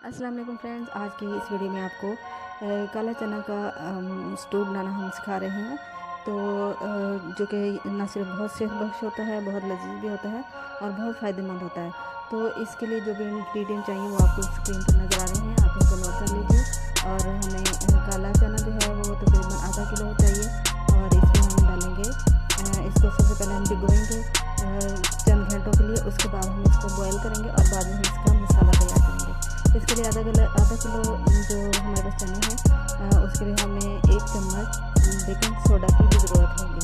अस्सलाम वालेकुम फ्रेंड्स, आज की इस वीडियो में आपको काला चना का स्टू बनाना हम सिखा रहे हैं। तो जो कि न सिर्फ बहुत सेहत बख्श होता है, बहुत लजीज भी होता है और बहुत फ़ायदेमंद होता है। तो इसके लिए जो भी इंग्रेडिएंट चाहिए वो आपको स्क्रीन पर नज़र आ रहे हैं, आप इनको नोट कर लीजिए। और हमें काला चना जो है वो तकरीबन आधा किलो चाहिए और इसमें हम डालेंगे इसको सबसे पहले हम भिगोएंगे चंद घंटों के लिए। उसके बाद हम इसको बॉयल करेंगे और बाद में हम इसका मसाला तैयार करेंगे। इसके लिए आधा किलो जो हमारे पास चने हैं उसके लिए हमें 1 चम्मच बेकिंग सोडा की भी ज़रूरत होगी।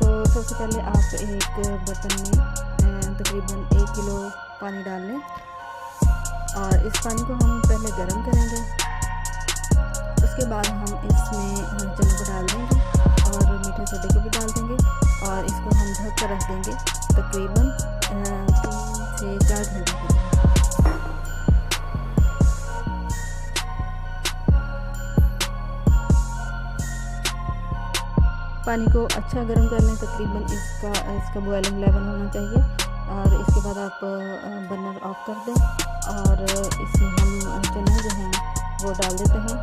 तो सबसे पहले आप एक बर्तन में तकरीबन 1 किलो पानी डाल लें और इस पानी को हम पहले गर्म करेंगे। उसके बाद हम इसमें चने को डाल देंगे और मीठे सोडे को भी डाल देंगे और इसको हम ढक कर रख देंगे तकरीबन 3 से 4 घंटे के लिए। पानी को अच्छा गर्म कर लें, तकरीबन इसका बॉइलिंग लेवल होना चाहिए। और इसके बाद आप बर्नर ऑफ कर दें और इसमें हम चने जो हैं वो डाल देते हैं।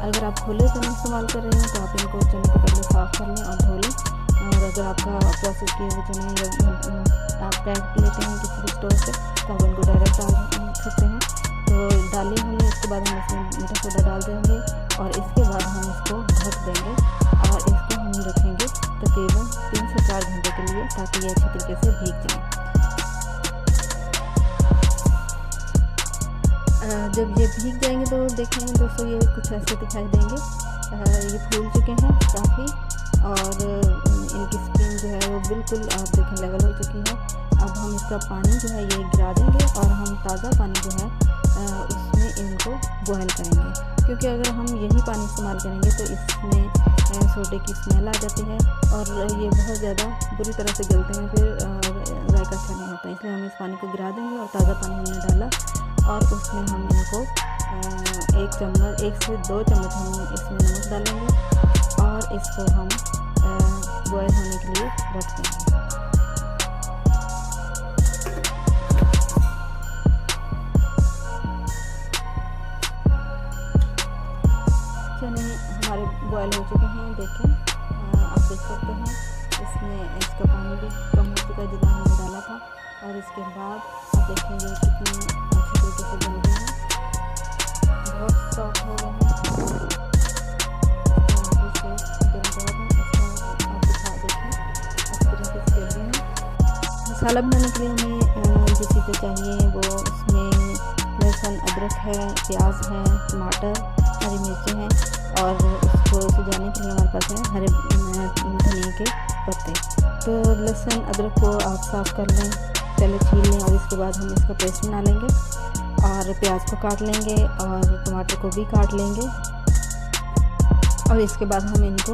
अगर आप खुले चने इस्तेमाल कर रहे हैं तो आप इनको चने को पहले साफ़ कर लें और धो लें। और अगर आपका प्रोसेस किए हुए चने या आप पैक लेते हैं किसी स्टोर से तो आप इनको डायरेक्ट डाल सकते हैं। तो डालें हमने, इसके बाद हम इसमें मीठा सोडा डाल देंगे और इसके बाद हम इसको ढक देंगे और इसको हम रखेंगे तकरीबन 3 से 4 घंटे के लिए ताकि ये अच्छी तरीके से भीग जाए। जब ये भीग जाएंगे तो देखें दोस्तों, ये कुछ ऐसे दिखाई देंगे। ये फूल चुके हैं काफ़ी और इनकी स्किन जो है वो बिल्कुल आप देखें लेवल हो चुकी है। अब हम इसका पानी जो है ये गिरा देंगे और हम ताज़ा पानी जो है उसमें इनको बॉयल करेंगे, क्योंकि अगर हम यही पानी इस्तेमाल करेंगे तो इसमें सोडे की स्मेल आ जाती है और ये बहुत ज़्यादा बुरी तरह से गलते हैं, फिर जायका अच्छा नहीं होता। इसलिए हम इस पानी को गिरा देंगे और ताज़ा पानी हमने डाला और उसमें हम इनको 1 से 2 चम्मच हम इसमें नमक डालेंगे और इसको हम बॉयल होने के लिए रख देंगे। चने हमारे बॉयल हो चुके हैं, देखें आप देख सकते हैं इसमें इसका पानी भी कम हो चुका है जितना हमने डाला था। और इसके बाद आप देखेंगे कितनी अच्छी तरीके से बन गए हैं, बहुत सॉफ्ट हो गए हैं। मसाला बनाने के लिए हमें जो चीज़ें चाहिए वो उसमें लहसुन, अदरक है, प्याज है, टमाटर, हरी मिर्चें हैं और उसको सजाने के लिए हमारे पास है हरे धनिया के पत्ते। तो लहसुन अदरक को आप साफ़ कर लें, पहले छील लें और इसके बाद हम इसका पेस्ट बना लेंगे और प्याज को काट लेंगे और टमाटर को भी काट लेंगे और इसके बाद हम इनको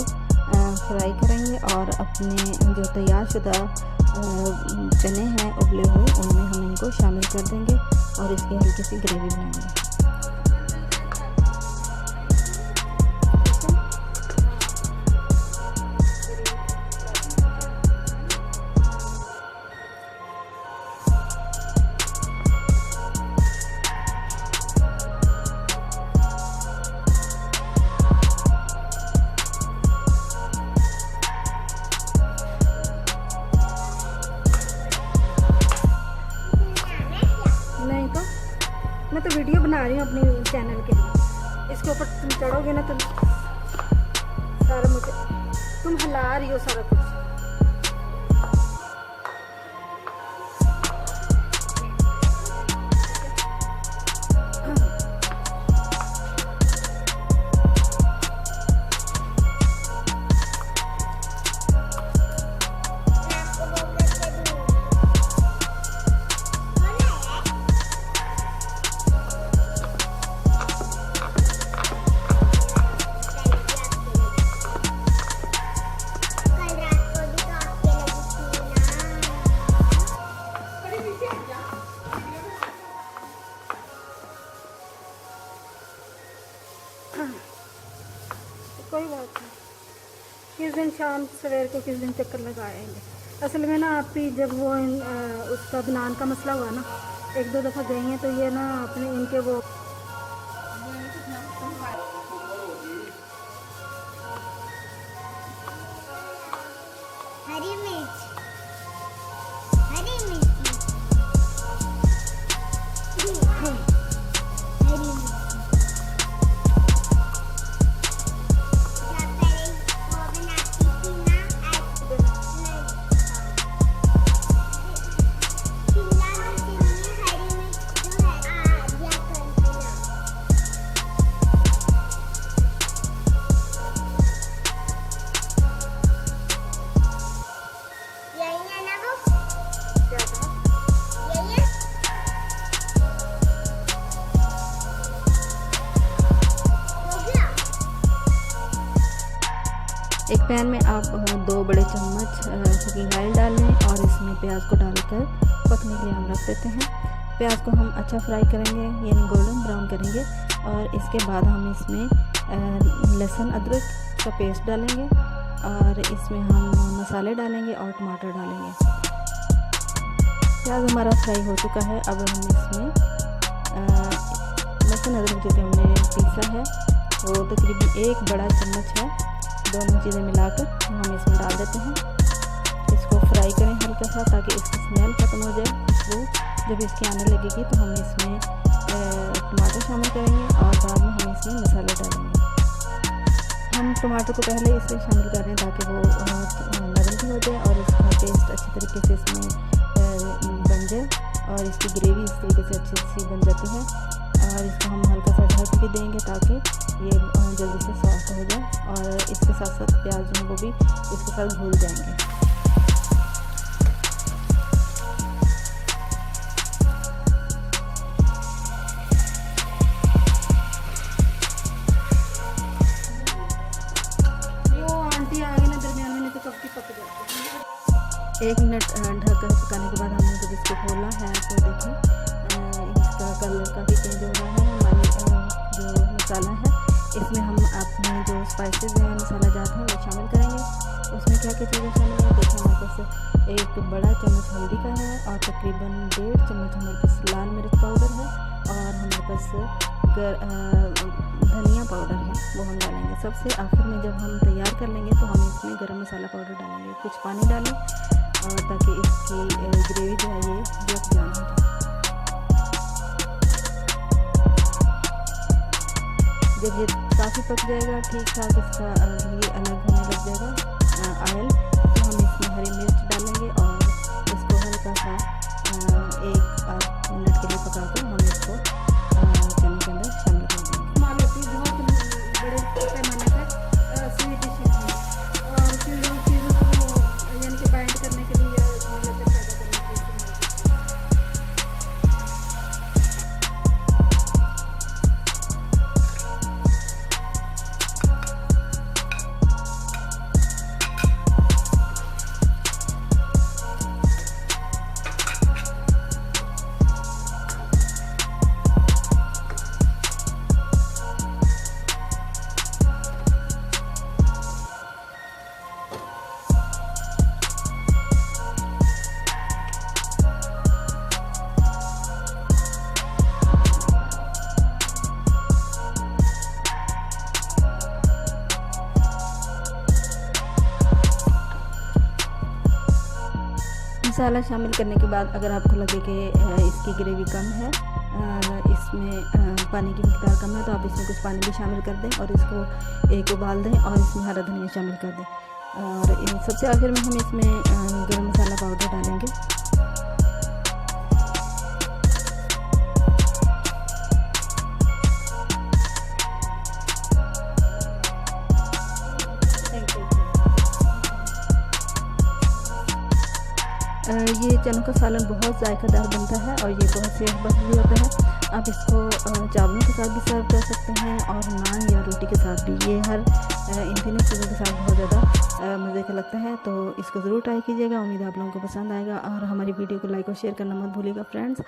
फ्राई करेंगे और अपने जो तैयार शुदा चने हैं उबले हुए उनमें हम इनको शामिल कर देंगे और इसकी हल्की सी ग्रेवी बनाएंगे। मैं तो वीडियो बना रही हूँ अपने चैनल के लिए। इसके ऊपर तुम चढ़ोगे ना तो सारा मुझे तुम हिला रही हो सारा कुछ। कोई बात नहीं, किस दिन शाम सवेर को किस दिन चक्कर लगाएंगे। असल में ना आप ही जब वो उसका बनान का मसला हुआ ना, 1-2 दफ़ा गई हैं तो ये ना अपने इनके वो एक पैन में आप 2 बड़े चम्मच कुकिंग ऑयल डाल लें और इसमें प्याज को डालकर पकने के लिए हम रख देते हैं। प्याज को हम अच्छा फ्राई करेंगे यानी गोल्डन ब्राउन करेंगे और इसके बाद हम इसमें लहसुन अदरक का पेस्ट डालेंगे और इसमें हम मसाले डालेंगे और टमाटर डालेंगे। प्याज हमारा फ्राई हो चुका है। अब हम इसमें लहसुन अदरक जो कि हमने पीसा है वो तकरीबन 1 बड़ा चम्मच है, दोनों चीज़ें मिलाकर हम इसमें डाल देते हैं। इसको फ्राई करें हल्का सा ताकि इसकी स्मेल ख़त्म हो जाए। खुशबू जब इसकी आने लगेगी तो हम इसमें टमाटर शामिल करेंगे और बाद में हम इसमें मसाले डालेंगे। हम टमाटर को पहले इसमें शामिल कर रहे हैं ताकि वो नरम भी हो जाए और इसका टेस्ट अच्छी तरीके से इसमें बन जाए और इसकी ग्रेवी इस तरीके से अच्छी सी बन जाती है। और इसको हम हल्का सा ढक भी देंगे ताकि ये जल्दी से सॉफ्ट हो जाए और इसके साथ साथ प्याज जो है वो भी इसके साथ भून जाएंगे। एक मिनट ढककर पकाने के बाद हमने जब इसको खोला है तो देखें इसका कलर काफ़ी चेंज हो रहा है। हमारी जो मसाला है इसमें हम अपने जो स्पाइसेस हैं मसाला जात हैं वो शामिल करेंगे। उसमें क्या क्या चीज़ें शामिल हैं देखें। हमारे पास 1 बड़ा चम्मच हल्दी का है और तकरीबन 1.5 चम्मच हमारे पास लाल मिर्च पाउडर है और हमारे पास धनिया पाउडर है वो हम डालेंगे। सबसे आखिर में जब हम तैयार कर लेंगे तो हम इसमें गरम मसाला पाउडर डालेंगे। कुछ पानी डालें और ताकि इसकी ग्रेवी जो है ये जब जान हो जाए। जब ये काफ़ी पक जाएगा ठीक ठाक इसका घी अलग होने लग जाएगा ऑयल तो हम इसमें हरी मिर्च डालेंगे और इसको हल्का सा 1-8 मिनट के लिए पकाकर हम इसको चने के अंदर शामिल कर देंगे। मालूम बहुत बड़े पैमाने पर स्वीट डिशेज हैं और चीज़ों को यानी कि बाइंड करने के लिए मसाला शामिल करने के बाद अगर आपको लगे कि इसकी ग्रेवी कम है, इसमें पानी की मिकदार कम है तो आप इसमें कुछ पानी भी शामिल कर दें और इसको एक उबाल दें और इसमें हरा धनिया शामिल कर दें। और सबसे आखिर में हम इसमें गरम मसाला पाउडर डालेंगे। ये चनों का सालन बहुत जायकादार बनता है और ये बहुत सेहतमंद भी होता है। आप इसको चावलों के साथ भी सर्व कर सकते हैं और नान या रोटी के साथ भी। ये हर इन तीनों चीज़ों के साथ बहुत ज़्यादा मज़े का लगता है, तो इसको ज़रूर ट्राई कीजिएगा। उम्मीद है आप लोगों को पसंद आएगा और हमारी वीडियो को लाइक और शेयर करना मत भूलिएगा फ्रेंड्स।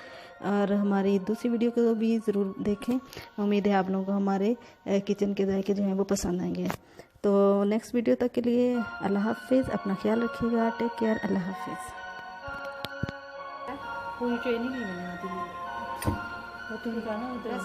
और हमारी दूसरी वीडियो को भी ज़रूर देखें। उम्मीद है आप लोगों को हमारे किचन के जायके जो हैं वो पसंद आएंगे। तो नेक्स्ट वीडियो तक के लिए अल्लाह हाफिज़। अपना ख्याल रखिएगा। Take care. अल्लाह हाफिज़। पूरी ट्रेनिंग नहीं मैंने आती है वो तो निकालना उधर।